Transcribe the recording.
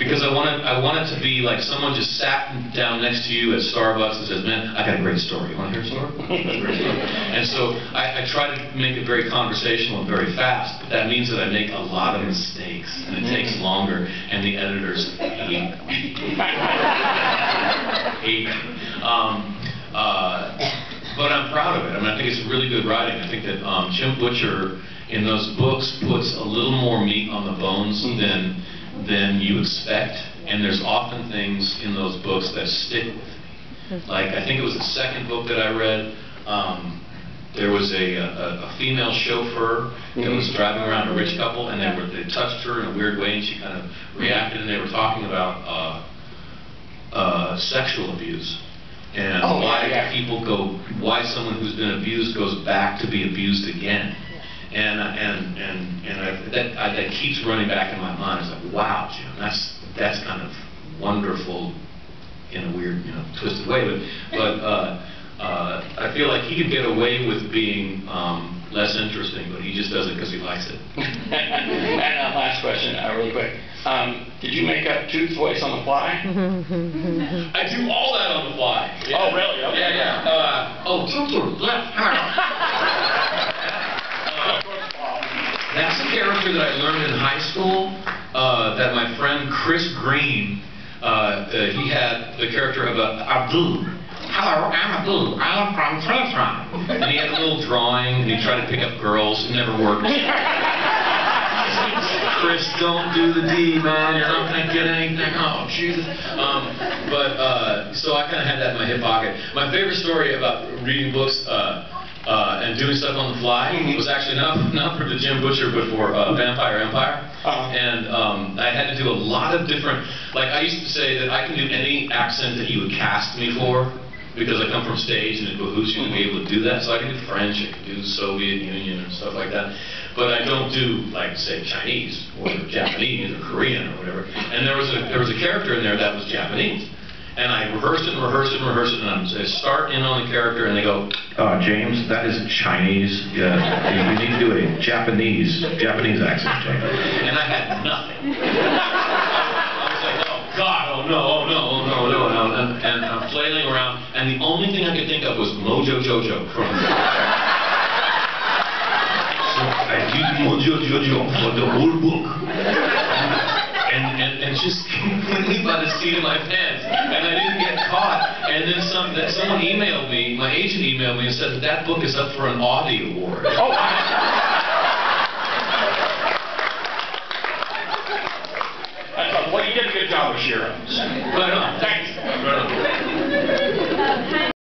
because I want it to be like someone just sat down next to you at Starbucks and says, "Man, I got a great story. You want to hear a story?" And so I try to make it very conversational and very fast, but that means that I make a lot of mistakes, and it takes longer, and the editors hate but I'm proud of it. I mean, I think it's really good writing. I think that Jim Butcher in those books puts a little more meat on the bones than you expect, and there's often things in those books that stick with me. Like, I think it was the second book that I read, there was a female chauffeur that was driving around a rich couple, and they touched her in a weird way, and she kind of reacted, and they were talking about sexual abuse. And why someone who's been abused goes back to be abused again. And that keeps running back in my mind. It's like, wow, Jim, that's kind of wonderful in a weird, twisted way. But I feel like he could get away with being less interesting, but he just does it because he likes it. And last question, really quick. Did you make up Tooth's voice on the fly? I do all that on the fly. Yeah. Oh, really? Okay. Yeah. Tooth, left. That's a character that I learned in high school, that my friend Chris Green, he had the character of Abdul. "Hello, I'm Abdul. I'm from Trinitron." And he had a little drawing, and he tried to pick up girls. It never worked. Chris, don't do the D, man. You're not going to get anything. Oh, Jesus. So I kind of had that in my hip pocket. My favorite story about reading books and doing stuff on the fly was actually not for the Jim Butcher, but for Vampire Empire. And I had to do a lot of different, like I used to say that I can do any accent that you would cast me for, because I come from stage and it behooves you to be able to do that. So I can do French, I can do Soviet Union and stuff like that. But I don't do, like, say, Chinese or Japanese or Korean or whatever. And there was a character in there that was Japanese. And I rehearsed it and rehearsed it and rehearsed it, and I start in on the character, and they go, "James, that is Chinese. You need to do a Japanese accent, James." And I had nothing. I was like, "Oh God, oh no, and I'm flailing around, and the only thing I could think of was Mojo Jojo from. So I did Mojo Jojo for the whole book. And just completely by the seat of my pants, and I didn't get caught. And then someone emailed me, my agent emailed me and said that book is up for an Audie Award. Oh, well, you did a good job of Shiro. Right on.